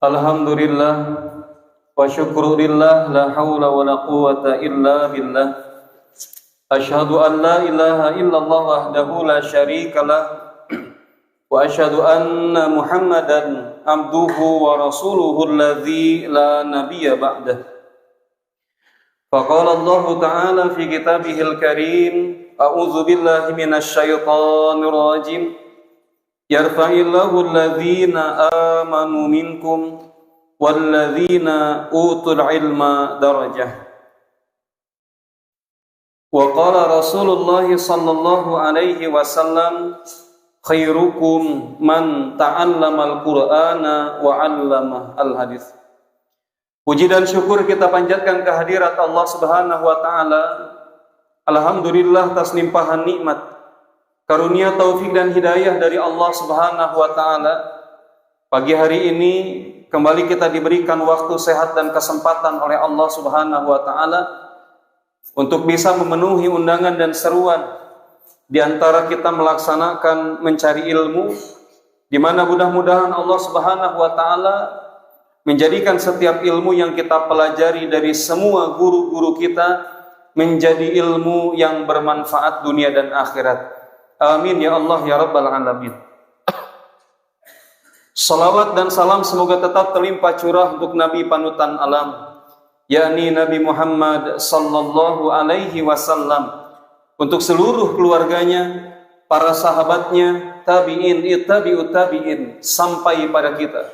Alhamdulillah wa syukurillah la hawla wa la quwata illa billah. Ashhadu an la ilaha illallah wahdahu la syarika lah wa ashhadu anna Muhammadan abduhu wa rasuluhu alladzi la nabiyya ba'dah. Faqala Allah ta'ala fi kitabihil karim, a'udzu billahi minasy syaithanir rajim. Yarfa'illahu alladhina amanu minkum walladhina utul ilma darajah. Wa qala Rasulullah sallallahu alaihi wasallam, khairukum man ta'allama al-Qur'ana wa 'allama al-hadis. Puji dan syukur kita panjatkan kehadirat Allah Subhanahu wa taala. Alhamdulillah atas limpahan nikmat, karunia, taufik dan hidayah dari Allah Subhanahu wa taala. Pagi hari ini kembali kita diberikan waktu sehat dan kesempatan oleh Allah Subhanahu wa taala untuk bisa memenuhi undangan dan seruan di antara kita melaksanakan mencari ilmu, di mana mudah-mudahan Allah Subhanahu wa taala menjadikan setiap ilmu yang kita pelajari dari semua guru-guru kita menjadi ilmu yang bermanfaat dunia dan akhirat. Amin ya Allah ya Rabbal Alamin. Salawat dan salam semoga tetap terlimpah curah untuk Nabi panutan alam, yakni Nabi Muhammad sallallahu alaihi wasallam, untuk seluruh keluarganya, para sahabatnya, tabi'in, tabi'ut tabi'in, sampai pada kita,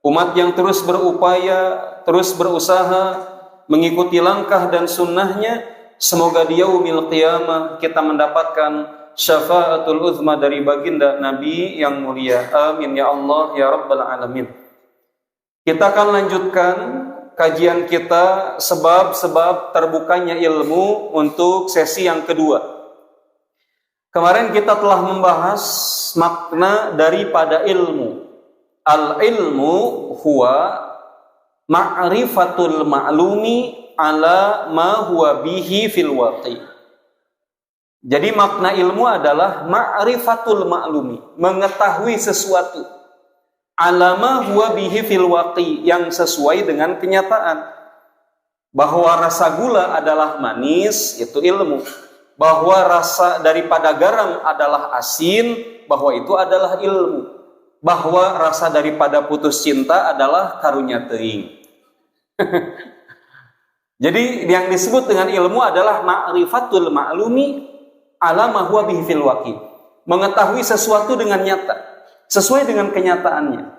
umat yang terus berupaya, terus berusaha mengikuti langkah dan sunnahnya. Semoga di yaumil qiyamah kita mendapatkan syafaatul uzma dari baginda Nabi yang mulia. Amin ya Allah ya Rabbal Alamin. Kita akan lanjutkan kajian kita sebab-sebab terbukanya ilmu untuk sesi yang kedua. Kemarin kita telah membahas makna daripada ilmu. Al-ilmu huwa ma'rifatul ma'lumi ala ma huwa bihi fil waqi'. Jadi makna ilmu adalah ma'rifatul ma'lumi, mengetahui sesuatu, alama huwa bihi fil waqi, yang sesuai dengan kenyataan. Bahwa rasa gula adalah manis, itu ilmu. Bahwa rasa daripada garam adalah asin, bahwa itu adalah ilmu. Bahwa rasa daripada putus cinta adalah karunia teuing. Jadi yang disebut dengan ilmu adalah ma'rifatul ma'lumi alama huwa bihi fil waqi, mengetahui sesuatu dengan nyata, sesuai dengan kenyataannya.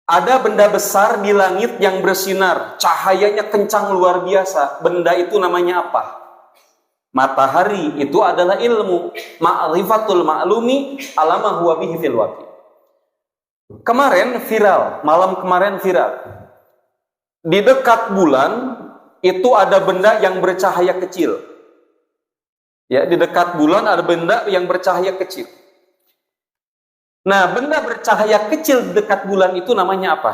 Ada benda besar di langit yang bersinar, cahayanya kencang luar biasa. Benda itu namanya apa? Matahari. Itu adalah ilmu, ma'rifatul ma'lumi alama huwa bihi fil waqi. Kemarin viral, malam kemarin viral. Di dekat bulan itu ada benda yang bercahaya kecil. Ya, di dekat bulan ada benda yang bercahaya kecil. Nah, benda bercahaya kecil di dekat bulan itu namanya apa?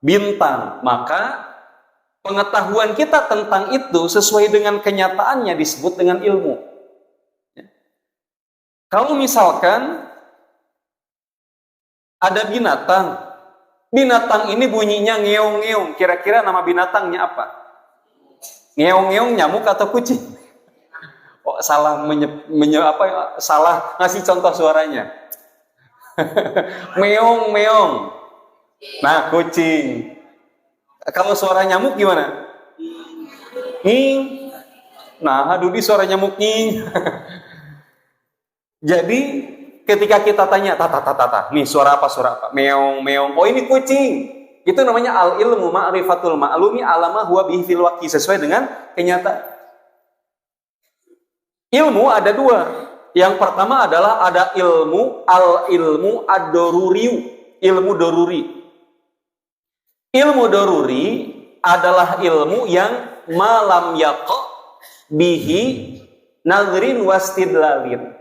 Bintang. Maka pengetahuan kita tentang itu sesuai dengan kenyataannya disebut dengan ilmu. Ya. Kalau misalkan ada binatang, binatang ini bunyinya ngeong-ngeong, kira-kira nama binatangnya apa? Ngeong-ngeong, nyamuk atau kucing? Oh, salah salah ngasih contoh suaranya. Meong meong. Nah, kucing. Kalau suara nyamuk gimana? Nging. Nah, Dudi suara nyamuk nging. Jadi ketika kita tanya, tata, nih suara apa? Meong meong. Oh, ini kucing. Itu namanya al ilmu ma'rifatul ma'lumi alama huwa bihi fil waqi, sesuai dengan kenyataan. Ilmu ada dua. Yang pertama adalah ada ilmu al-ilmu ad-daruriyu, ilmu daruri. Ilmu daruri adalah ilmu yang malam yaqa bihi nadrin wastidlalin.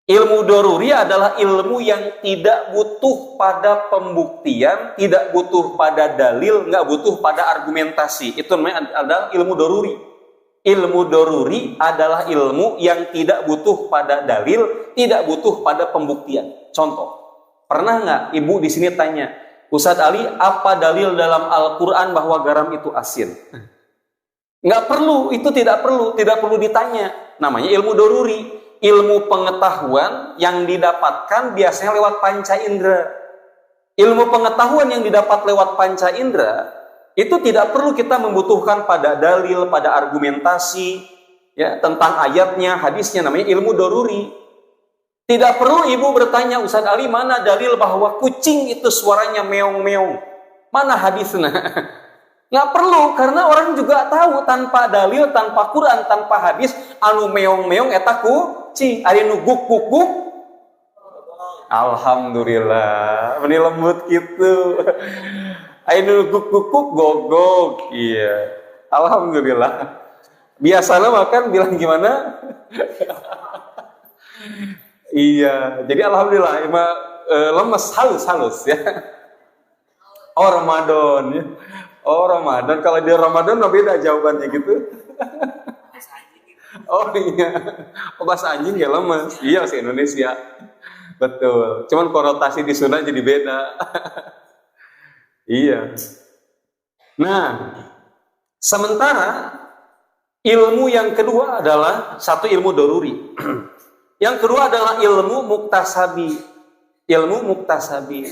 Ilmu daruri adalah ilmu yang tidak butuh pada pembuktian, tidak butuh pada dalil, nggak butuh pada argumentasi. Itu namanya adalah ilmu daruri. Ilmu daruri adalah ilmu yang tidak butuh pada dalil, tidak butuh pada pembuktian. Contoh, pernah nggak ibu di sini tanya, Ustadz Ali, apa dalil dalam Al-Quran bahwa garam itu asin? Nggak perlu, itu tidak perlu ditanya. Namanya ilmu doruri, ilmu pengetahuan yang didapatkan biasanya lewat panca indera. Ilmu pengetahuan yang didapat lewat panca indera itu tidak perlu kita membutuhkan pada dalil, pada argumentasi ya tentang ayatnya, hadisnya, namanya ilmu doruri. Tidak perlu ibu bertanya, Ustadz Ali, mana dalil bahwa kucing itu suaranya meong-meong? Mana hadisnya? Nggak perlu, karena orang juga tahu tanpa dalil, tanpa Quran, tanpa hadis, anu meong-meong eta kucing, ari nu guk-guk-guk. Alhamdulillah, ini lembut gitu. Ayo guk-guk-guk gogok. Iya. Alhamdulillah. Biasanya makan bilang gimana? Iya. Jadi alhamdulillah lemes halus ya. Oh Ramadan ya. Oh Ramadan, kalau di Ramadan beda jawabannya gitu. Oh iya. Oh, bahasa anjing ya lemes. Iya, bahasa Indonesia. Betul. Cuman konotasi di Sunda jadi beda. Iya. Nah, sementara ilmu yang kedua adalah satu ilmu doruri. Yang kedua adalah ilmu muktasabi. Ilmu muktasabi.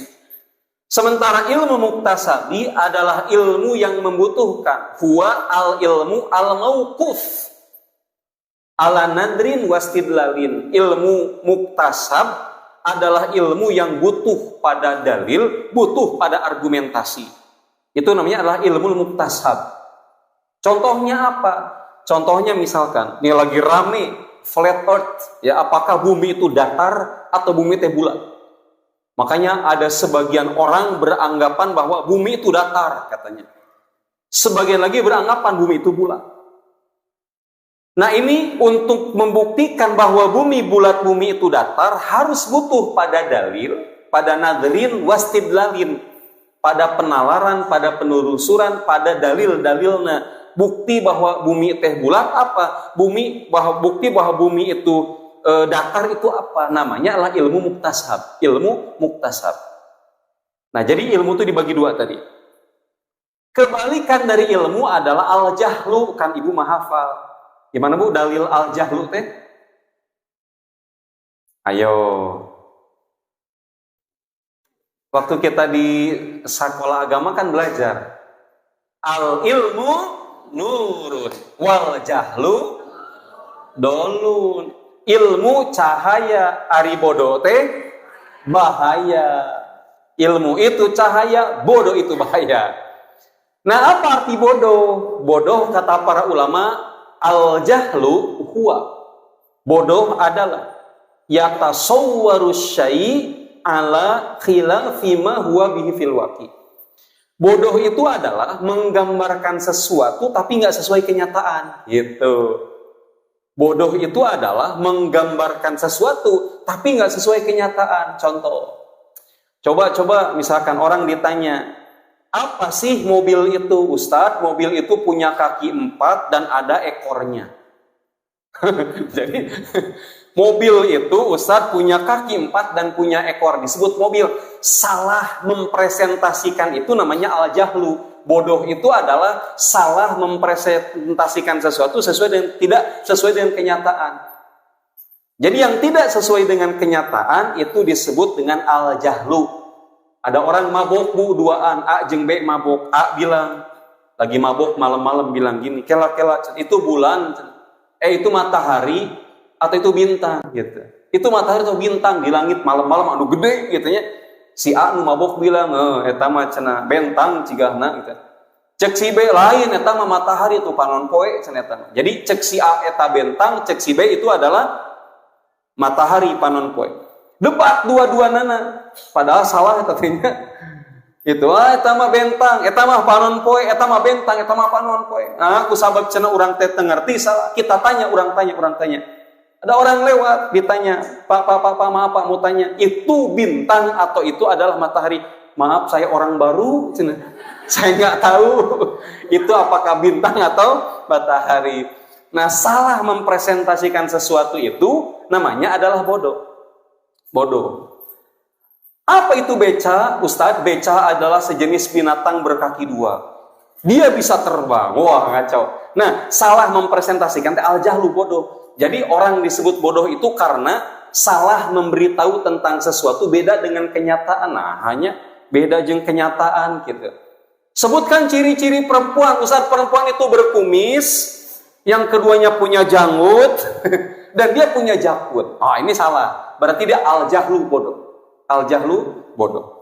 Sementara ilmu muktasabi adalah ilmu yang membutuhkan huwa al-ilmu al-mauquf ala nadrin wastidlalin. Ilmu muktasab adalah ilmu yang butuh pada dalil, butuh pada argumentasi. Itu namanya adalah ilmu muktasab. Contohnya apa? Contohnya misalkan, ini lagi rame flat earth, ya apakah bumi itu datar atau bumi itu bulat? Makanya ada sebagian orang beranggapan bahwa bumi itu datar katanya. Sebagian lagi beranggapan bumi itu bulat. Nah ini untuk membuktikan bahwa bumi bulat, bumi itu datar, harus butuh pada dalil, pada nadrin wastidlalin, pada penalaran, pada penelusuran, pada dalil-dalilnya. Bukti bahwa bumi teh bulat apa? Bukti bahwa bumi itu datar itu apa? Namanya adalah ilmu muktasab. Ilmu muktasab. Nah jadi ilmu itu dibagi dua tadi. Kebalikan dari ilmu adalah al-jahlu, kan ibu mahafal. Gimana bu dalil al-jahlu teh? Ayo. Waktu kita di sekolah agama kan belajar. Al-ilmu nurun wal jahlu dolun. Ilmu cahaya, ari bodoh teh bahaya. Ilmu itu cahaya, bodoh itu bahaya. Nah apa arti bodoh? Bodoh kata para ulama, al-jahlu huwa, bodoh adalah yatasawwaru syai' ala khilafi ma huwa bihi fil waqi. Bodoh itu adalah menggambarkan sesuatu tapi nggak sesuai kenyataan. Gitu. Bodoh itu adalah menggambarkan sesuatu tapi nggak sesuai kenyataan. Contoh. Coba misalkan orang ditanya, apa sih mobil itu, Ustadz? Mobil itu punya kaki 4 dan ada ekornya. Jadi mobil itu Ustadz punya kaki 4 dan punya ekor, disebut mobil. Salah mempresentasikan itu namanya al-jahlu. Bodoh itu adalah salah mempresentasikan sesuatu tidak sesuai dengan kenyataan. Jadi yang tidak sesuai dengan kenyataan itu disebut dengan al-jahlu. Ada orang mabok bu, duaan, A jeung B mabok. A bilang, lagi mabok malam-malam bilang gini, kela itu bulan, itu matahari atau itu bintang gitu. Itu matahari atau bintang di langit malam-malam anu gede gitu ya. Si A nu mabok bilang, eta mah cenah bentang cigahna gitu. Cek si B lain, eta mah matahari itu panon poe cenah eta. Jadi cek si A eta bentang, cek si B itu adalah matahari panon poe. Debat dua-duanana, padahal salah katanya. Itu eta mah bentang, eta mah panon poe, eta mah bentang, eta mah panon poe. Nah, aku sabab cenah urang teh teu ngarti salah. Kita tanya, urang tanya. Ada orang lewat ditanya, Pak, maaf Pak mau tanya, itu bintang atau itu adalah matahari? Maaf, saya orang baru, cenah. Saya nggak tahu itu apakah bintang atau matahari. Nah, salah mempresentasikan sesuatu itu namanya adalah bodoh. Apa itu beca? Ustadz, beca adalah sejenis binatang berkaki dua. Dia bisa terbang. Wah, ngacau. Nah, salah mempresentasikan al-jahlu bodoh. Jadi orang disebut bodoh itu karena salah memberitahu tentang sesuatu beda dengan kenyataan. Nah, hanya beda dengan kenyataan gitu. Sebutkan ciri-ciri perempuan. Ustadz, perempuan itu berkumis, yang keduanya punya janggut, dan dia punya jakut. Ini salah. Berarti dia al-jahlu bodoh. Al-jahlu bodoh.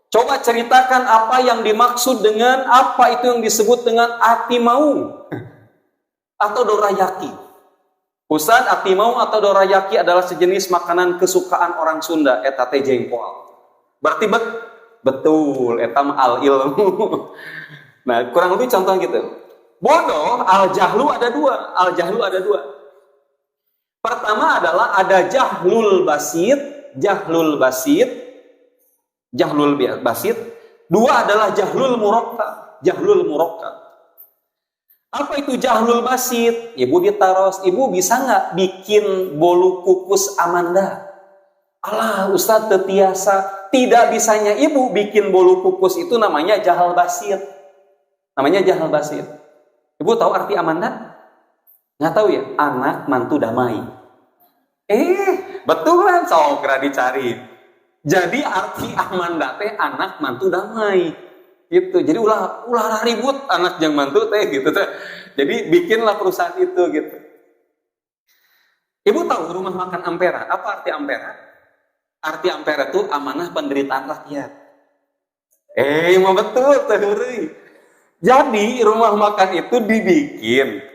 Coba ceritakan apa yang dimaksud dengan apa itu yang disebut dengan atimau atau dorayaki. Ustaz, atimau atau dorayaki adalah sejenis makanan kesukaan orang Sunda, eta teh jengkol. Berarti betul, eta mah al ilmu. Nah, kurang lebih contoh gitu. Bodoh, al-jahlu ada dua. Al-jahlu ada dua. Pertama adalah ada jahlul basit. Jahlul basit. Dua adalah jahlul murakkab. Jahlul murakkab. Apa itu jahlul basit? Ibu ditaros, ibu bisa nggak bikin bolu kukus Amanda? Alah, Ustadz tetiasa. Tidak bisanya ibu bikin bolu kukus itu namanya jahal basit. Namanya jahal basit. Ibu tahu arti Amanda? Nggak tahu ya? Anak mantu damai. Betulan, segera dicari. Jadi arti Amanda teh anak mantu damai. Gitu. Jadi ulah ribut anak jeung mantu teh gitu teh. Jadi bikinlah perusahaan itu gitu. Ibu tahu rumah makan Ampera? Apa arti Ampera? Arti Ampera itu amanah penderitaan rakyat. Mau betul teh. Jadi rumah makan itu dibikin.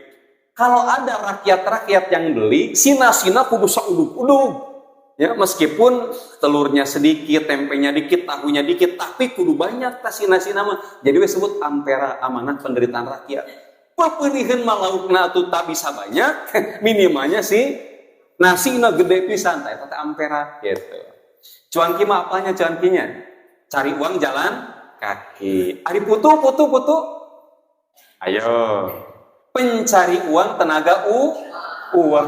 Kalau ada rakyat-rakyat yang beli, sina-sina kudu saudug-udug. Ya, meskipun telurnya sedikit, tempenya dikit, tahunya dikit, tapi kudu banyak tas sina-sina mah. Jadi disebut Ampera, amanah penderitaan rakyat. Papeureun mah laukna atuh tak bisa banyak, minimalnya sih nasina gede pisan tah eta Ampera gitu. Cuanki mah apanya cuankinya? Cari uang jalan kaki. Ari putu. Ayo. Pencari uang tenaga uang.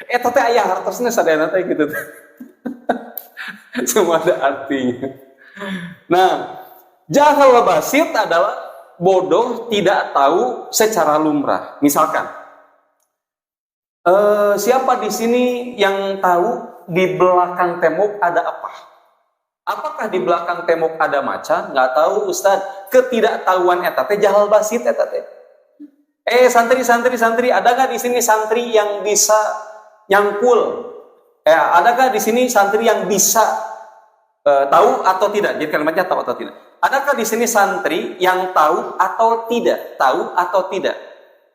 Eta teh aya hartosna sadayana teh gitu. Semua ada artinya. Nah, jahal basit adalah bodoh tidak tahu secara lumrah. Misalkan, siapa di sini yang tahu di belakang tembok ada apa? Apakah di belakang tembok ada macan? Nggak tahu, Ustadz. Ketidaktahuan eta teh jahal basit eta teh. Santri, adakah di sini santri yang bisa nyangkul? Adakah di sini santri yang bisa tahu atau tidak? Jadi kalimatnya tahu atau tidak. Adakah di sini santri yang tahu atau tidak? Tahu atau tidak?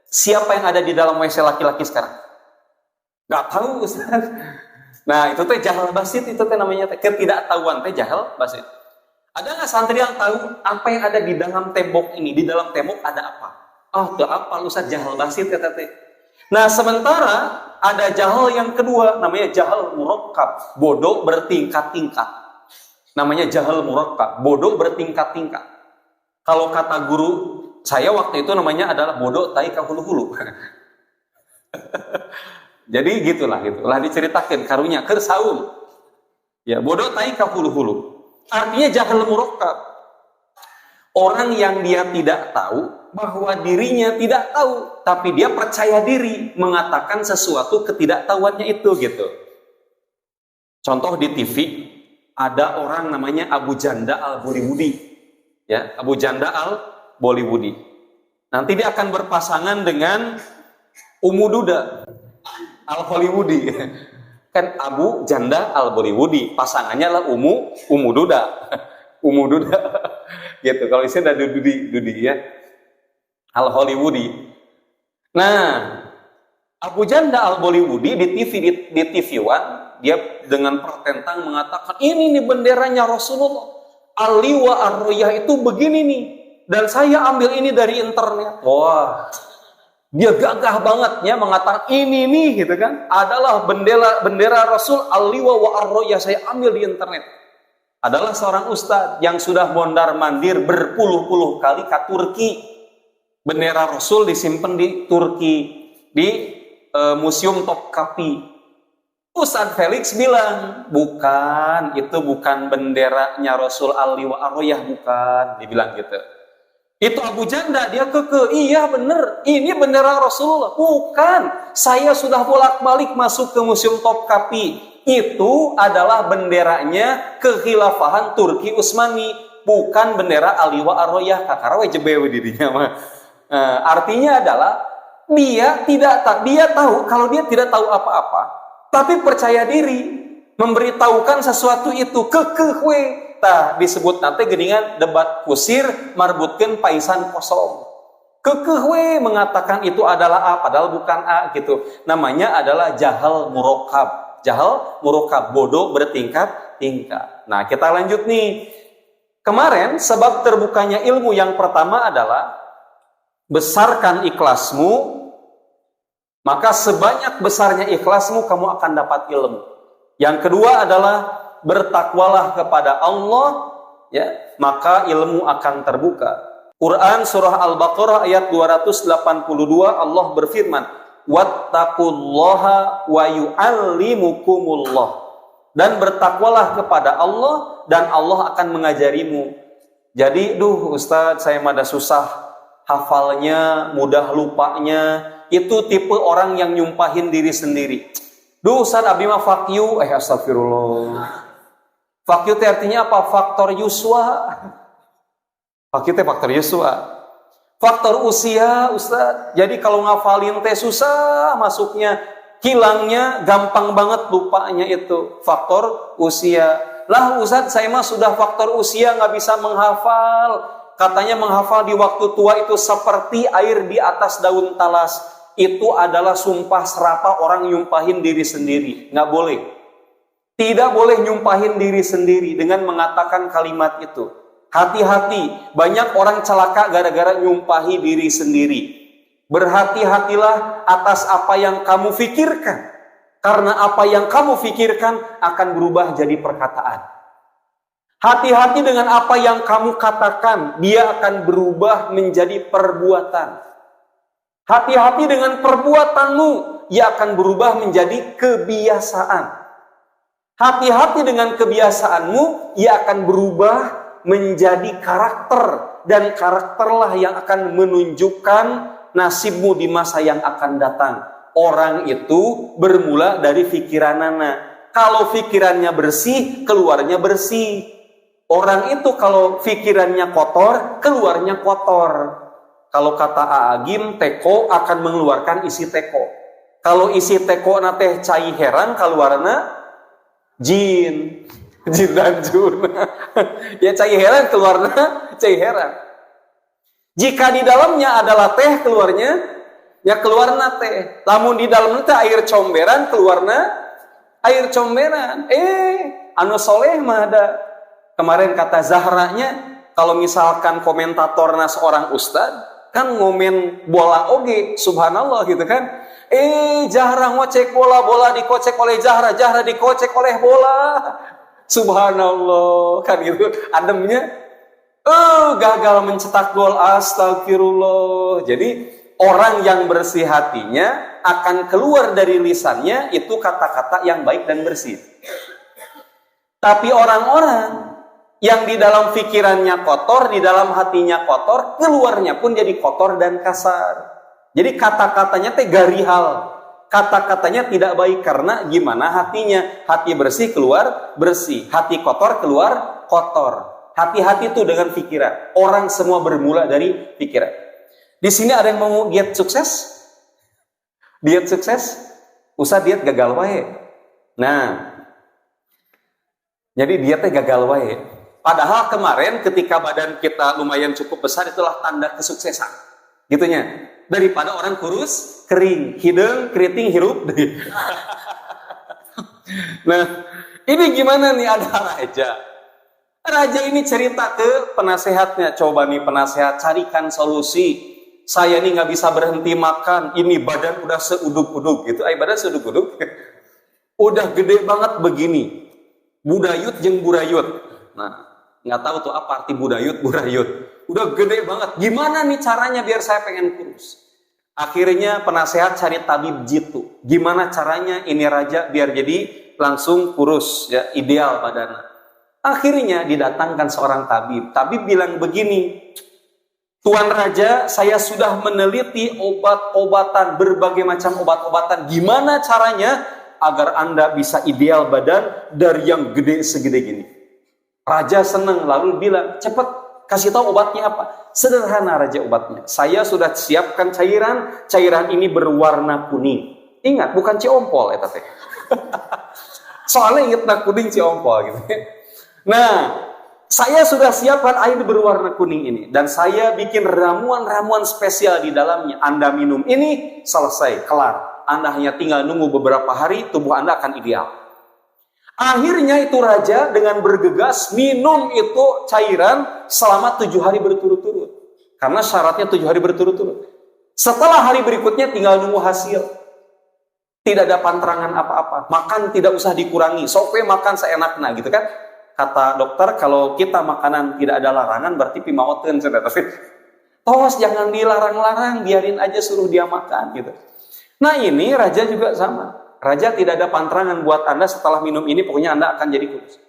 Siapa yang ada di dalam WC laki-laki sekarang? Nggak tahu, Ustaz. Nah, itu teh jahal basit, itu teh namanya ketidaktahuan teh jahal basit. Ada nggak santri yang tahu apa yang ada di dalam tembok ini? Di dalam tembok ada apa? Udah apa Ustaz, jahal basit kata teh. Nah, sementara ada jahal yang kedua, namanya jahal murakkab, bodoh bertingkat-tingkat. Namanya jahal murakkab, bodoh bertingkat-tingkat. Kalau kata guru saya waktu itu namanya adalah bodoh tai ka hulu-hulu. Jadi gitulah diceritakan karunya keur saum. Ya, bodoh tai ka hulu-hulu. Artinya jahal murakkab. Orang yang dia tidak tahu bahwa dirinya tidak tahu, tapi dia percaya diri mengatakan sesuatu ketidaktahuannya itu gitu. Contoh di TV ada orang namanya Abu Janda Al-Bollywoodi. Ya, Abu Janda Al-Bollywoodi. Nanti dia akan berpasangan dengan Umu Duda Al-Hollywoodi. Kan Abu Janda Al-Bollywoodi, pasangannya lah Umu Duda. Umu Duda. Gitu. Kalau isinya ada Dudi ya. Al-Hollywoodi. Nah, Abu Janda Al-Bollywoodi di TV One, dia dengan pertentang mengatakan, ini nih benderanya Rasulullah. Al-Liwa Ar-Royah itu begini nih. Dan saya ambil ini dari internet. Wah, dia gagah banget ya mengatakan ini nih gitu kan. Adalah bendera Rasul Al-Liwa wa Ar-Royah, saya ambil di internet. Adalah seorang ustadz yang sudah mondar-mandir berpuluh-puluh kali ke Turki. Bendera Rasul disimpan di Turki, di Museum Topkapi. Ustadz Felix bilang, bukan, itu bukan benderanya Rasul Ali wa Arroyah, bukan. Dibilang gitu. Itu Abu Janda, dia iya bener, ini bendera Rasulullah. Bukan, saya sudah bolak-balik masuk ke Museum Topkapi. Itu adalah benderanya kekhilafahan Turki Utsmani, bukan bendera Ali wa Arroyah. Kakarawe jebewe dirinya mah. Artinya adalah dia tahu kalau dia tidak tahu apa-apa, tapi percaya diri memberitahukan sesuatu itu kekehwe. Disebut nanti geningan debat kusir marbutkeun paisan kosong. Kekehwe mengatakan itu adalah A padahal bukan A gitu. Namanya adalah jahal murokab. Jahal murokab, bodoh bertingkat-tingkat. Nah, kita lanjut nih. Kemarin sebab terbukanya ilmu yang pertama adalah besarkan ikhlasmu, maka sebanyak besarnya ikhlasmu kamu akan dapat ilmu. Yang kedua adalah bertakwalah kepada Allah, ya, maka ilmu akan terbuka. Quran surah Al-Baqarah ayat 282 Allah berfirman, "Wattaqullaha wa yu'allimukumullah." Dan bertakwalah kepada Allah dan Allah akan mengajarimu. Jadi, Ustadz, saya mada susah hafalnya, mudah lupanya. Itu tipe orang yang nyumpahin diri sendiri. Ustadz, abi mah fakyu, astagfirullah. Fakyu teh artinya apa? Faktor yuswa. Fakyu teh faktor yuswa. Faktor usia, Ustadz. Jadi kalau ngafalin teh susah masuknya, hilangnya gampang banget lupanya itu. Faktor usia. Lah Ustadz, saya mah sudah faktor usia nggak bisa menghafal. Katanya menghafal di waktu tua itu seperti air di atas daun talas. Itu adalah sumpah serapah orang nyumpahin diri sendiri. Nggak boleh. Tidak boleh nyumpahin diri sendiri dengan mengatakan kalimat itu. Hati-hati, banyak orang celaka gara-gara nyumpahi diri sendiri. Berhati-hatilah atas apa yang kamu fikirkan. Karena apa yang kamu fikirkan akan berubah jadi perkataan. Hati-hati dengan apa yang kamu katakan, dia akan berubah menjadi perbuatan. Hati-hati dengan perbuatanmu, ia akan berubah menjadi kebiasaan. Hati-hati dengan kebiasaanmu, ia akan berubah menjadi karakter. Dan karakterlah yang akan menunjukkan nasibmu di masa yang akan datang. Orang itu bermula dari pikiranana. Kalau pikirannya bersih, keluarnya bersih. Orang itu kalau pikirannya kotor, keluarnya kotor. Kalau kata Aagim, teko akan mengeluarkan isi teko. Kalau isi teko nate cai heran, keluarnya jin dan jun. Ya cai heran keluarnya cai heran. Jika di dalamnya adalah teh, keluarnya ya keluarnya teh. Namun di dalamnya teh air comberan, keluarnya air comberan. Anu soleh mah ada. Kemarin kata Zahranya, kalau misalkan komentatornya seorang ustad, kan ngomen bola oge, subhanallah gitu kan. Zahra ngocek bola, bola dikocek oleh Zahra, Zahra dikocek oleh bola. Subhanallah, kan gitu. Ademnya, gagal mencetak gol, astagfirullah. Jadi, orang yang bersih hatinya akan keluar dari lisannya itu kata-kata yang baik dan bersih. Tapi orang-orang yang di dalam pikirannya kotor, di dalam hatinya kotor, keluarnya pun jadi kotor dan kasar. Jadi kata-katanya teh garihal. Kata-katanya tidak baik karena gimana hatinya? Hati bersih keluar bersih, hati kotor keluar kotor. Hati-hati tuh dengan pikiran. Orang semua bermula dari pikiran. Di sini ada yang mau diet sukses? Diet sukses? Usah diet gagal wae. Nah, jadi dietnya gagal wae. Padahal kemarin ketika badan kita lumayan cukup besar, itulah tanda kesuksesan. Gitunya. Daripada orang kurus, kering, hidung, keriting, hirup. Nah, ini gimana nih, ada raja. Raja ini cerita ke penasehatnya. Coba nih penasehat, carikan solusi. Saya nih nggak bisa berhenti makan. Ini badan udah seuduk-uduk gitu. Badan seuduk-uduk. Udah gede banget begini. Budayut jeung burayut. Nah, nggak tahu tuh apa arti budayut, burayut. Udah gede banget. Gimana nih caranya biar saya pengen kurus? Akhirnya penasehat cari tabib jitu. Gimana caranya ini raja biar jadi langsung kurus, ya, ideal badannya. Akhirnya didatangkan seorang tabib. Tabib bilang begini, Tuan Raja, saya sudah meneliti obat-obatan, berbagai macam obat-obatan. Gimana caranya agar Anda bisa ideal badan dari yang gede segede gini? Raja senang lalu bilang, cepat kasih tahu obatnya apa. Sederhana Raja obatnya. Saya sudah siapkan cairan ini berwarna kuning. Ingat, bukan ciompol ya teh. Soalnya ingat kuning ciompol gitu. Nah, saya sudah siapkan air berwarna kuning ini dan saya bikin ramuan-ramuan spesial di dalamnya. Anda minum ini selesai, kelar. Anda hanya tinggal nunggu beberapa hari, tubuh Anda akan ideal. Akhirnya itu raja dengan bergegas minum itu cairan selama 7 hari berturut-turut. Karena syaratnya 7 hari berturut-turut. Setelah hari berikutnya tinggal nunggu hasil. Tidak ada pantangan apa-apa. Makan tidak usah dikurangi. Sokwe makan seenaknya gitu kan. Kata dokter kalau kita makanan tidak ada larangan berarti pimaoten. Tos jangan dilarang-larang, biarin aja suruh dia makan gitu. Nah ini raja juga sama. Raja tidak ada pantangan buat Anda setelah minum ini, pokoknya Anda akan jadi kurus.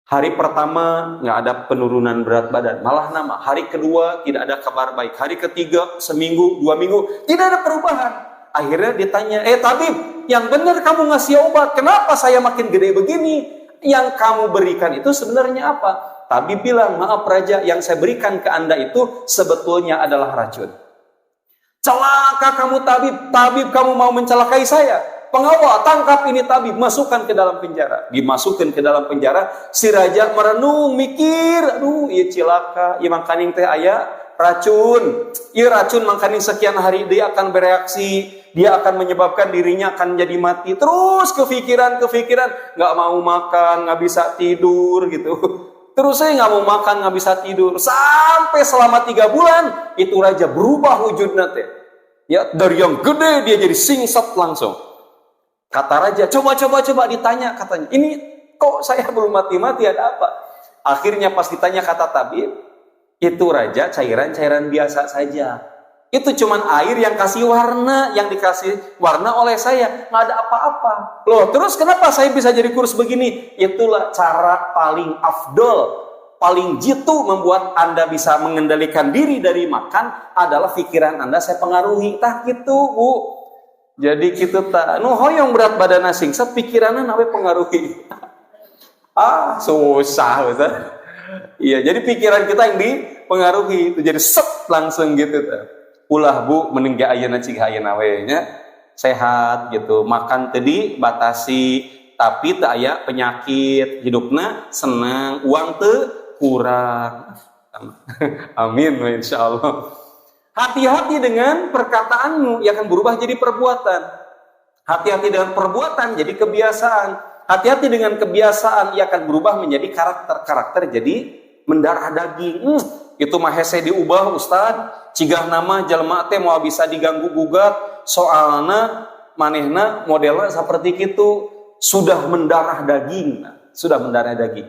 Hari pertama nggak ada penurunan berat badan, malah nama. Hari kedua tidak ada kabar baik. Hari ketiga, seminggu, 2 minggu, tidak ada perubahan. Akhirnya ditanya, tabib, yang benar kamu ngasih obat, kenapa saya makin gede begini? Yang kamu berikan itu sebenarnya apa? Tabib bilang, maaf Raja, yang saya berikan ke Anda itu sebetulnya adalah racun. Celaka kamu tabib kamu mau mencelakai saya. Pengawal, tangkap ini tabib, masukkan ke dalam penjara. Dimasukkan ke dalam penjara, si raja merenung, mikir, aduh, iya cilaka, iya mangkaning teh aya racun. Iya racun mangkaning sekian hari dia akan bereaksi, dia akan menyebabkan dirinya akan jadi mati. Terus kepikiran, nggak mau makan, nggak bisa tidur gitu. Terus saya nggak mau makan, nggak bisa tidur. Sampai selama 3 bulan, itu raja berubah wujudnya teh. Ya, dari yang gede dia jadi singset langsung. Kata raja, coba ditanya katanya. Ini kok saya belum mati-mati, ada apa? Akhirnya pas ditanya kata tabib, itu raja cairan biasa saja. Itu cuman air yang kasih warna, yang dikasih warna oleh saya. Nggak ada apa-apa. Loh, terus kenapa saya bisa jadi kurus begini? Itulah cara paling afdol, paling jitu membuat Anda bisa mengendalikan diri dari makan adalah pikiran Anda saya pengaruhi. Tah gitu, Bu. Jadi kita tak hoyong berat badan asing, pikirannya nawe pengaruhi. Susah Ustaz. Iya, jadi pikiran kita yang dipengaruhi itu jadi langsung gitu tuh. Ulah Bu meninggal ayeuna cing ayeuna we nya sehat gitu. Makan tadi batasi tapi teu aya penyakit, hidupna senang, uang teu kurang. Amin insyaallah. Hati-hati dengan perkataanmu yang akan berubah jadi perbuatan. Hati-hati dengan perbuatan jadi kebiasaan. Hati-hati dengan kebiasaan yang akan berubah menjadi karakter jadi mendarah daging. Itu mah hese diubah Ustaz. Cigah nama jelema teh mau bisa diganggu gugat soalna manehna modelnya seperti itu sudah mendarah daging. Sudah mendarah daging.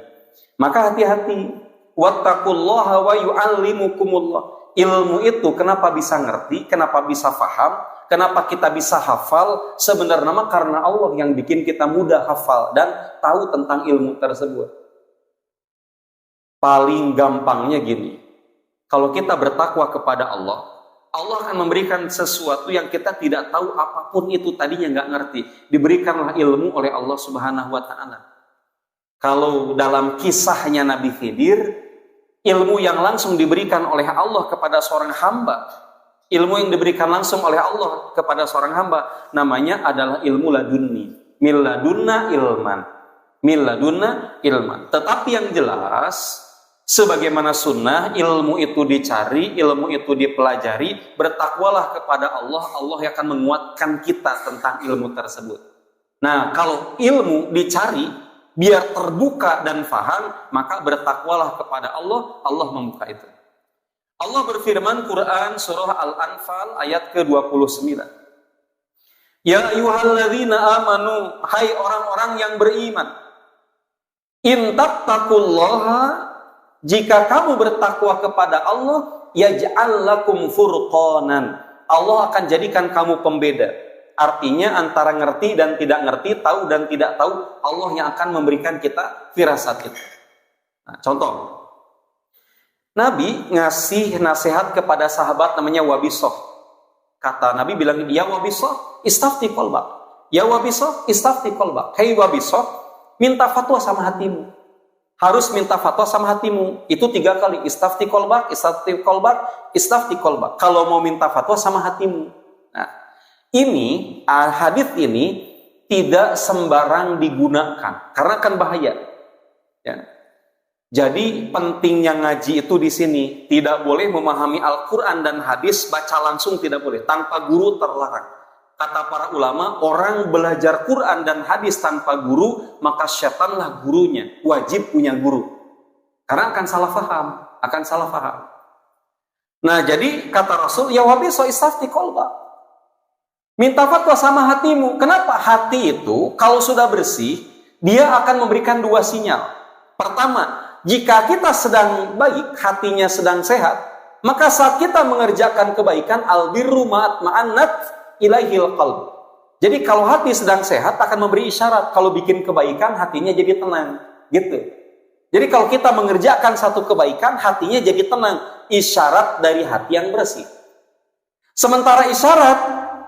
Maka hati-hati. Wattaqullaha wa yu'allimukumullah. Ilmu itu kenapa bisa ngerti, kenapa bisa paham, kenapa kita bisa hafal, sebenarnya karena Allah yang bikin kita mudah hafal dan tahu tentang ilmu tersebut. Paling gampangnya gini, kalau kita bertakwa kepada Allah, Allah akan memberikan sesuatu yang kita tidak tahu apapun itu tadinya nggak ngerti. Diberikanlah ilmu oleh Allah Subhanahu wa Ta'ala. Kalau dalam kisahnya Nabi Khidir, ilmu yang langsung diberikan oleh Allah kepada seorang hamba, ilmu yang diberikan langsung oleh Allah kepada seorang hamba, namanya adalah ilmu ladunni. Min ladunna ilman. Tetapi yang jelas, sebagaimana sunnah, ilmu itu dicari, ilmu itu dipelajari, bertakwalah kepada Allah, Allah yang akan menguatkan kita tentang ilmu tersebut. Nah, kalau ilmu dicari, biar terbuka dan faham, maka bertakwalah kepada Allah, Allah membuka itu. Allah berfirman Quran surah Al-Anfal ayat ke-29. Ya ayyuhalladzina amanu, hai orang-orang yang beriman. In tattaqullaha, jika kamu bertakwa kepada Allah, yaj'al lakum furqanan. Allah akan jadikan kamu pembeda. Artinya antara ngerti dan tidak ngerti, tahu dan tidak tahu, Allah yang akan memberikan kita firasat itu. Nah, contoh, Nabi ngasih nasihat kepada sahabat namanya Wabisoh. Kata Nabi bilang, ya Wabisoh, istafti qalbak. Ya Wabisoh, istafti qalbak. Hei Wabisoh, minta fatwa sama hatimu. Harus minta fatwa sama hatimu. Itu 3 kali. Istafti qalbak, istafti qalbak, istafti qalbak. Kalau mau minta fatwa sama hatimu. Nah, ini, hadis ini tidak sembarang digunakan. Karena kan bahaya. Ya. Jadi pentingnya ngaji itu di sini. Tidak boleh memahami Al-Quran dan hadis, baca langsung tidak boleh. Tanpa guru terlarang. Kata para ulama, orang belajar Quran dan hadis tanpa guru, maka syaitanlah gurunya. Wajib punya guru. Karena akan salah faham. Nah, jadi kata Rasul, ya wabiso istafti qalbak. Minta fatwa sama hatimu. Kenapa? Hati itu kalau sudah bersih, dia akan memberikan 2 sinyal. Pertama, jika kita sedang baik, hatinya sedang sehat, maka saat kita mengerjakan kebaikan, albirru ma'annat ilaihil qalb. Jadi kalau hati sedang sehat akan memberi isyarat kalau bikin kebaikan hatinya jadi tenang, gitu. Jadi kalau kita mengerjakan satu kebaikan hatinya jadi tenang, isyarat dari hati yang bersih. Sementara isyarat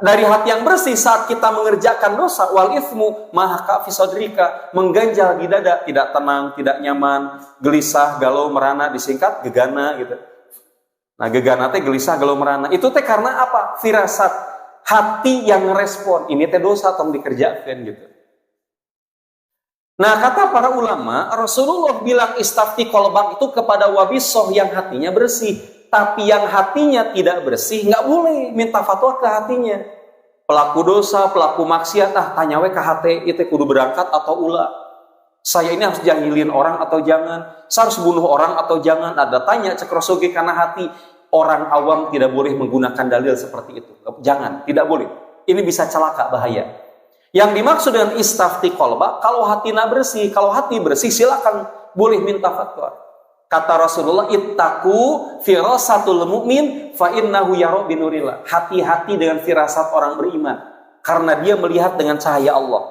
dari hati yang bersih saat kita mengerjakan dosa, wal ithmu mahaka fi sadrika, mengganjal di dada, tidak tenang, tidak nyaman, gelisah, galau, merana, disingkat gegana gitu. Nah, gegana teh gelisah, galau, merana. Itu teh karena apa? Firasat hati yang respon, ini teh dosa tong dikerjakan gitu. Nah, kata para ulama, Rasulullah bilang istafti qalbak itu kepada Wabisoh yang hatinya bersih. Tapi yang hatinya tidak bersih, nggak boleh minta fatwa ke hatinya. Pelaku dosa, pelaku maksiat, tanya we ke hati, itu kudu berangkat atau ulah. Saya ini harus jahilin orang atau jangan? Saya harus bunuh orang atau jangan? Ada tanya cek Rasulullah karena hati. Orang awam tidak boleh menggunakan dalil seperti itu. Jangan, tidak boleh. Ini bisa celaka, bahaya. Yang dimaksud dengan istafti qalbak, kalau hati bersih, kalau hati bersih silakan boleh minta fatwa. Kata Rasulullah, ittaqu firasatul mu'min fa innahu yara binurillah. Hati-hati dengan firasat orang beriman karena dia melihat dengan cahaya Allah.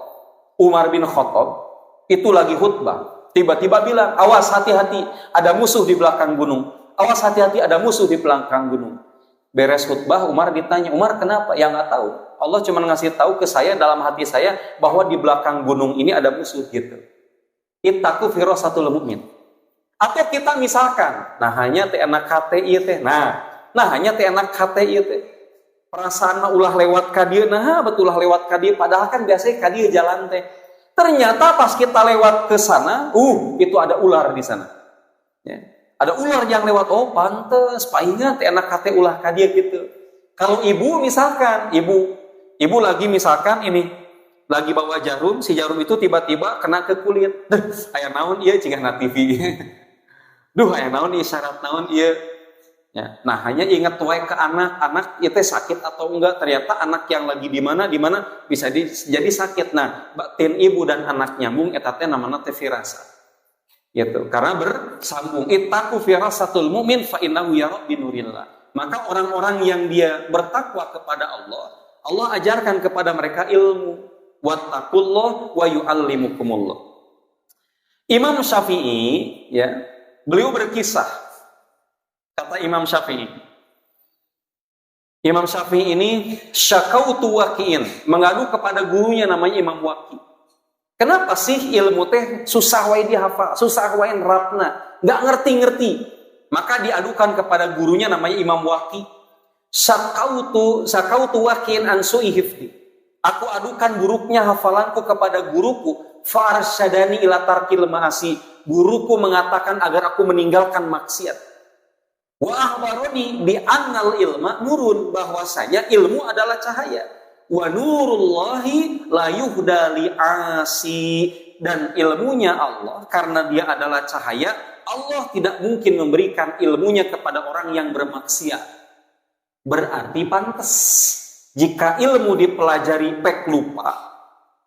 Umar bin Khattab itu lagi khutbah, tiba-tiba bilang, awas hati-hati, ada musuh di belakang gunung. Awas hati-hati, ada musuh di belakang gunung. Beres khutbah, Umar ditanya, Umar kenapa? Ya nggak tahu. Allah cuma ngasih tahu ke saya dalam hati saya bahwa di belakang gunung ini ada musuh gitu. Ittaqu firasatul mu'min. Atau kita misalkan, hanya teh anak KTI teh. Hanya teh anak KTI teh. Perasaan ulah lewat ka dieu, betul lah lewat ka dieu, padahal kan biasanya ka dieu jalan teh. Ternyata pas kita lewat ke sana, itu ada ular di sana. Ya. Ada ular yang lewat, pantes, paingat anak kate ulah ka dia gitu. Kalau ibu misalkan, ibu lagi misalkan lagi bawa jarum, si jarum itu tiba-tiba kena ke kulit. Aya naon ieu cingana TV. Aya naon ieu syarat naon ieu. Ya, hanya ingat wae ke anak itu sakit atau enggak. Ternyata anak yang lagi di mana bisa jadi sakit. Batin ibu dan anak nyambung eta teh namana teh firasat. Gitu. Karena bersambung, ittaqu firasatul mu'min fa innahu yara binurillah. Maka orang-orang yang dia bertakwa kepada Allah, Allah ajarkan kepada mereka ilmu. Wattaqullah wa yu'allimukumullah. Imam Syafi'i, ya, beliau berkisah. Kata Imam Syafi'i. Imam Syafi'i ini syakautu waqi'in, mengadu kepada gurunya namanya Imam Waqi'. Kenapa sih ilmu teh susah wae dihafal, susah wae nerapna, nggak ngerti-ngerti. Maka diadukan kepada gurunya namanya Imam Waqi'. Sakautu Waqi'in an su'i hifdi. Aku adukan buruknya hafalanku kepada guruku. Farsyadani ila tarkil ma'asi. Guruku mengatakan agar aku meninggalkan maksiat. Wa akhbaroni bi annal ilma nurun, bahwasanya ilmu adalah cahaya. Wa nurullahi la yuhda li asi, dan ilmunya Allah karena dia adalah cahaya, Allah tidak mungkin memberikan ilmunya kepada orang yang bermaksiat. Berarti pantas jika ilmu dipelajari pek lupa,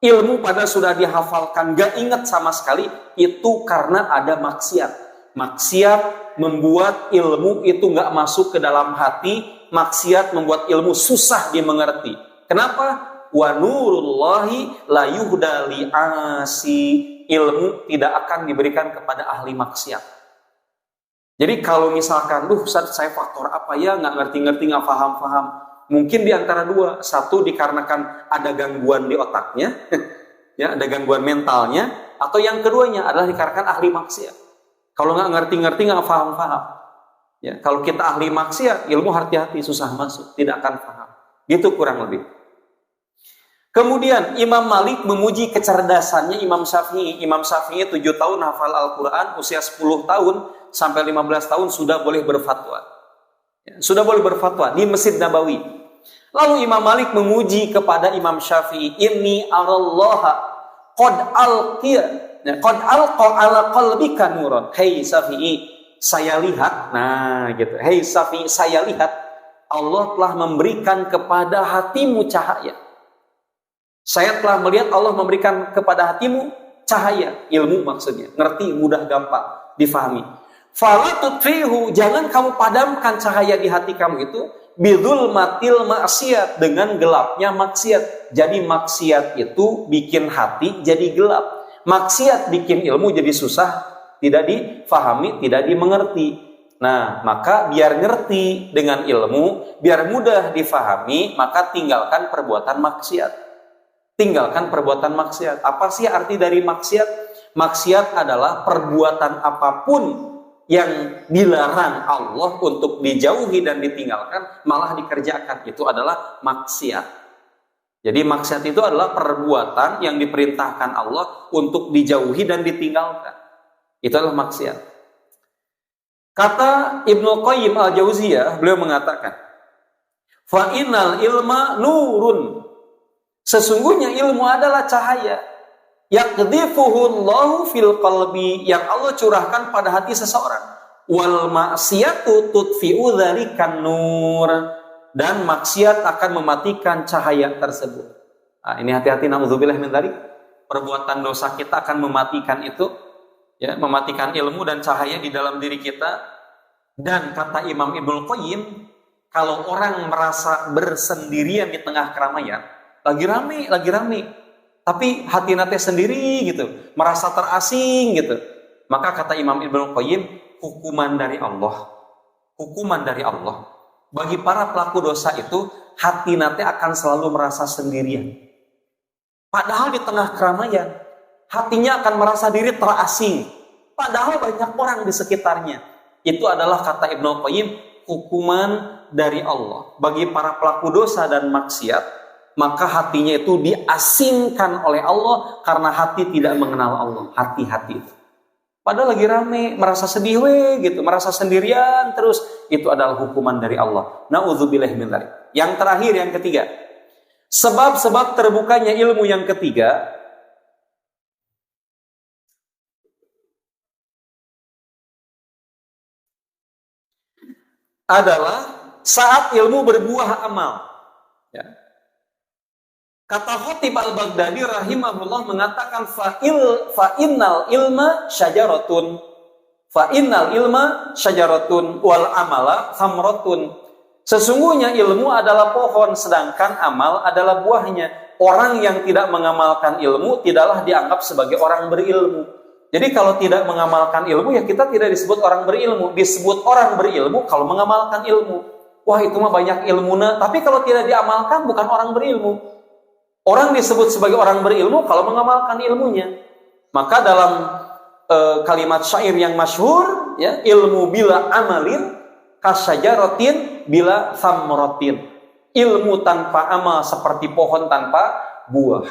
ilmu pada sudah dihafalkan gak ingat sama sekali, itu karena ada maksiat. Maksiat membuat ilmu itu nggak masuk ke dalam hati. Maksiat membuat ilmu susah dimengerti. Kenapa? Wa nurullahi la yuhda li'asi. Ilmu tidak akan diberikan kepada ahli maksiat. Jadi kalau misalkan, Ustaz, saya faktor apa ya, nggak ngerti-ngerti, nggak paham-paham. Mungkin di antara dua. Satu, dikarenakan ada gangguan di otaknya, ya, ada gangguan mentalnya. Atau yang keduanya adalah dikarenakan ahli maksiat. Kalau nggak ngerti-ngerti, nggak paham-paham. Ya, kalau kita ahli maksiat, ilmu hati-hati, susah masuk, tidak akan paham. Gitu kurang lebih. Kemudian Imam Malik memuji kecerdasannya Imam Syafi'i. Imam Syafi'i 7 tahun hafal Al-Quran, usia 10 tahun sampai 15 tahun sudah boleh berfatwa. Ya, sudah boleh berfatwa di Masjid Nabawi. Lalu Imam Malik memuji kepada Imam Syafi'i, "Inni arallaha qad alqiya, qad alqa ala qalbika nuran." Hei Syafi'i, saya lihat, nah gitu. Hei Syafi'i, saya lihat Allah telah memberikan kepada hatimu cahaya. Saya telah melihat Allah memberikan kepada hatimu cahaya, ilmu maksudnya. Ngerti, mudah, gampang difahami. Fala tutfihu, jangan kamu padamkan cahaya di hati kamu itu bidzulmatil maksiat, dengan gelapnya maksiat. Jadi maksiat itu bikin hati jadi gelap. Maksiat bikin ilmu jadi susah, tidak difahami, tidak dimengerti. Nah, maka biar ngerti dengan ilmu, biar mudah difahami, maka tinggalkan perbuatan maksiat. Tinggalkan perbuatan maksiat. Apa sih arti dari maksiat? Maksiat adalah perbuatan apapun yang dilarang Allah untuk dijauhi dan ditinggalkan, malah dikerjakan. Itu adalah maksiat. Jadi maksiat itu adalah perbuatan yang diperintahkan Allah untuk dijauhi dan ditinggalkan. Itu adalah maksiat. Kata Ibnu Qayyim al-Jauziyah, beliau mengatakan, "Fa innal ilma nurun." Sesungguhnya ilmu adalah cahaya. Yaqdhifuhullahu fil qalbi, yang Allah curahkan pada hati seseorang. Wal ma'siyatu tudfi'u dzalikan nur, dan maksiat akan mematikan cahaya tersebut. Nah, ini hati-hati, naudzubillah min dzalik. Perbuatan dosa kita akan mematikan itu, ya, mematikan ilmu dan cahaya di dalam diri kita. Dan kata Imam Ibnu Qayyim, kalau orang merasa bersendirian di tengah keramaian, lagi rame, tapi hati nate sendiri gitu, merasa terasing gitu, maka kata Imam Ibnu Qayyim, hukuman dari Allah bagi para pelaku dosa itu, hati nate akan selalu merasa sendirian. Padahal di tengah keramaian, hatinya akan merasa diri terasing, padahal banyak orang di sekitarnya. Itu adalah kata Ibnu Qayyim, hukuman dari Allah bagi para pelaku dosa dan maksiat. Maka hatinya itu diasingkan oleh Allah karena hati tidak mengenal Allah. Hati-hati itu. Padahal lagi rame, merasa sedih gitu, merasa sendirian terus, itu adalah hukuman dari Allah. Nauzubillah min dzalik. Yang terakhir, yang ketiga. Sebab-sebab terbukanya ilmu yang ketiga adalah saat ilmu berbuah amal. Ya. Kata Khatib al-Baghdadi rahimahullah mengatakan, fa'innal ilma syajaratun wal amala thamratun. Sesungguhnya ilmu adalah pohon, sedangkan amal adalah buahnya. Orang yang tidak mengamalkan ilmu tidaklah dianggap sebagai orang berilmu. Jadi kalau tidak mengamalkan ilmu, ya kita tidak disebut orang berilmu. Disebut orang berilmu kalau mengamalkan ilmu. Wah, itu mah banyak ilmuna, tapi kalau tidak diamalkan bukan orang berilmu. Orang disebut sebagai orang berilmu kalau mengamalkan ilmunya. Maka dalam kalimat syair yang masyhur, ya, ilmu bila amalin kasyajaratin bila thamratin. Ilmu tanpa amal seperti pohon tanpa buah.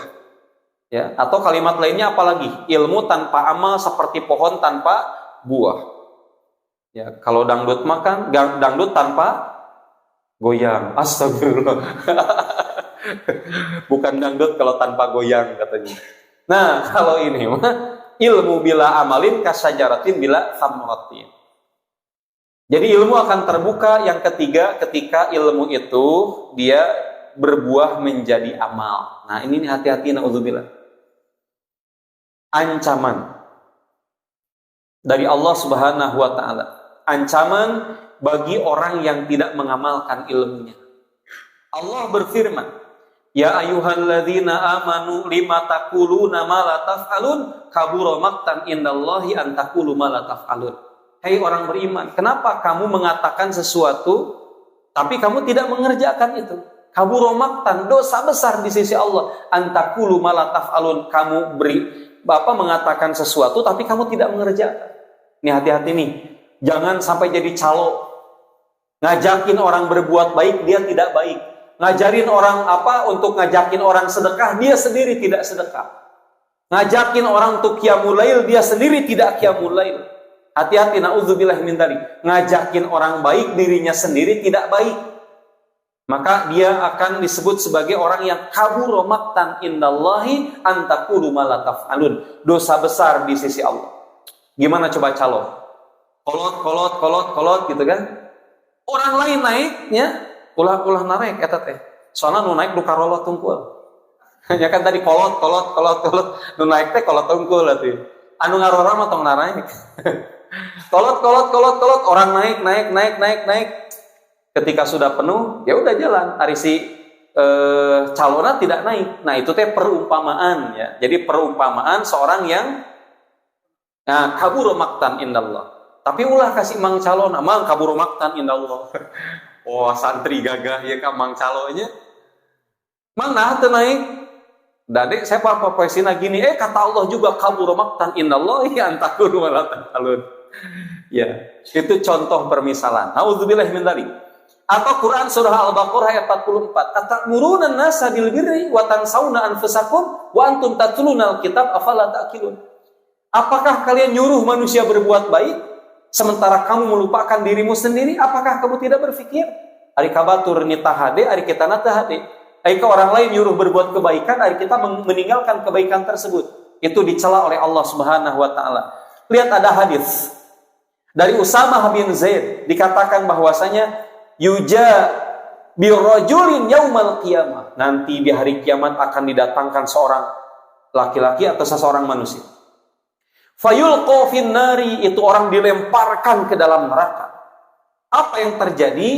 Ya, atau kalimat lainnya apalagi? Ilmu tanpa amal seperti pohon tanpa buah. Ya, kalau dangdut makan, dangdut tanpa goyang. Astagfirullah. Bukan dangdut kalau tanpa goyang katanya. Nah, kalau ini ilmu bila amalin kasyajaratin bila thamratin. Jadi ilmu akan terbuka yang ketiga ketika ilmu itu dia berbuah menjadi amal. Nah, ini hati-hati, naudzubillah. Ancaman. dari Allah Subhanahu wa taala. Ancaman bagi orang yang tidak mengamalkan ilmunya. Allah berfirman, "Ya ayyuhalladzina amanu lima taquluna ma la taf'alun kabura maqtan indallahi an taqulu ma la taf'alun." Hai orang beriman, kenapa kamu mengatakan sesuatu tapi kamu tidak mengerjakan itu? Kabura maqtan, dosa besar di sisi Allah. An taqulu ma la taf'alun, kamu mengatakan sesuatu tapi kamu tidak mengerjakan. Nih hati-hati nih, jangan sampai jadi calo. Ngajakin orang berbuat baik, dia tidak baik. Ngajarin orang untuk ngajakin orang sedekah, dia sendiri tidak sedekah. Ngajakin orang untuk qiyamul lail, dia sendiri tidak qiyamul lail. Hati-hati, na'udzubillah min dzalik. Ngajakin orang baik, dirinya sendiri tidak baik. Maka dia akan disebut sebagai orang yang kabura maqtan indallahi an taqulu ma la taf'alun. Dosa besar di sisi Allah. Gimana coba calo? Kolot gitu kan? Orang lain naiknya ulah naik eta teh. Soalnya nu naik du karolot tungkul. Ya kan tadi kolot nu naik teh kolot tungkul atuh. Anu ngarora mah tong naik. Kolot orang naik. Ketika sudah penuh, ya udah jalan. Ari si calona tidak naik. Nah, itu teh perumpamaan ya. Jadi perumpamaan seorang yang kabura maqtan indallah. Tapi ulah kasih mang calona, mang kabura maqtan indallah. Oh, santri gagah ya ka mang calonya. Mang nah teu naik. Dadek saya poesina gini, kata Allah juga kabura maqtan indallah ya antakun wala taqalun. Ya, itu contoh permisalan. Nauzubillahi min dzalik. Atau Quran surah Al-Baqarah ayat 44. Atamuruna an-nasa bil birri wa tansawna anfusakum wa antum tatluna al-kitab afala ta'qilun. Apakah kalian nyuruh manusia berbuat baik sementara kamu melupakan dirimu sendiri? Apakah kamu tidak berpikir? Ari kabatur nitahade, ari kita natahade. Ari ka orang lain nyuruh berbuat kebaikan, ari kita meninggalkan kebaikan tersebut. Itu dicela oleh Allah Subhanahu wa taala. Lihat ada hadis dari Usamah bin Zaid dikatakan bahwasanya yuja birrajulin yaumal qiyamah. Nanti di hari kiamat akan didatangkan seorang laki-laki atau seseorang manusia. Fayulqa fin nari, itu orang dilemparkan ke dalam neraka. Apa yang terjadi?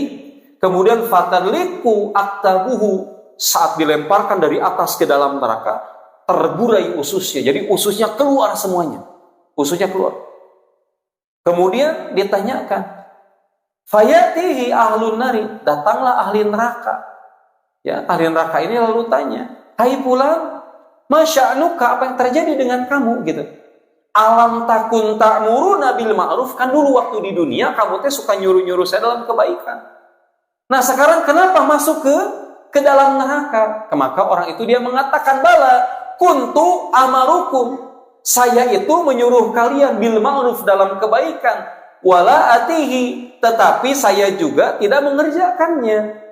Kemudian fatadliku aktabuhu, saat dilemparkan dari atas ke dalam neraka, terburai ususnya. Jadi ususnya keluar semuanya. Ususnya keluar. Kemudian ditanyakan, fayatihi ahlun nari, datanglah ahli neraka. Ya, ahli neraka ini lalu tanya, hai fulan, masya'nuka, apa yang terjadi dengan kamu gitu. Alam takun ta'muruna bil ma'ruf, kan dulu waktu di dunia kamu teh suka nyuruh-nyuruh saya dalam kebaikan. Nah, sekarang kenapa masuk ke dalam neraka? Maka orang itu dia mengatakan, bala kuntu amarukum, saya itu menyuruh kalian bil ma'ruf dalam kebaikan, wala atihi, tetapi saya juga tidak mengerjakannya.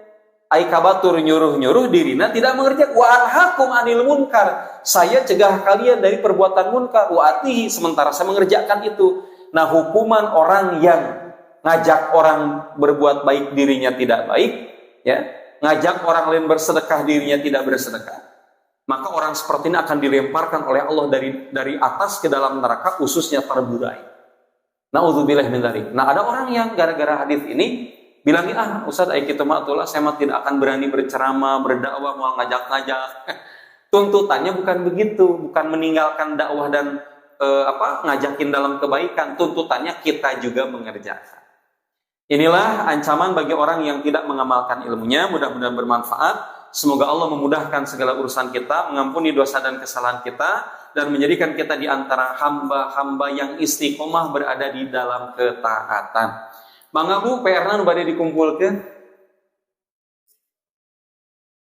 Ai kabatur nyuruh-nyuruh dirina tidak mengerjakan. Wa anhakum anil munkar, saya cegah kalian dari perbuatan munkar. Wa atihi, sementara saya mengerjakan itu. Nah, hukuman orang yang ngajak orang berbuat baik dirinya tidak baik, ya, ngajak orang lain bersedekah dirinya tidak bersedekah, maka orang seperti ini akan dilemparkan oleh Allah dari atas ke dalam neraka, ususnya terburai. Nauzubillah min dzalik. Nah, ada orang yang gara-gara hadis ini bilangnya, Ustaz, kita ma'atulah, saya mah tidak akan berani berceramah, berdakwah, mau ngajak-ngajak. Tuntutannya bukan begitu, bukan meninggalkan dakwah dan ngajakin dalam kebaikan. Tuntutannya kita juga mengerjakan. Inilah ancaman bagi orang yang tidak mengamalkan ilmunya. Mudah-mudahan bermanfaat. Semoga Allah memudahkan segala urusan kita, mengampuni dosa dan kesalahan kita, dan menjadikan kita di antara hamba-hamba yang istiqomah berada di dalam ketaatan. Mangga Bu, PR-na nu bade dikumpulkeun.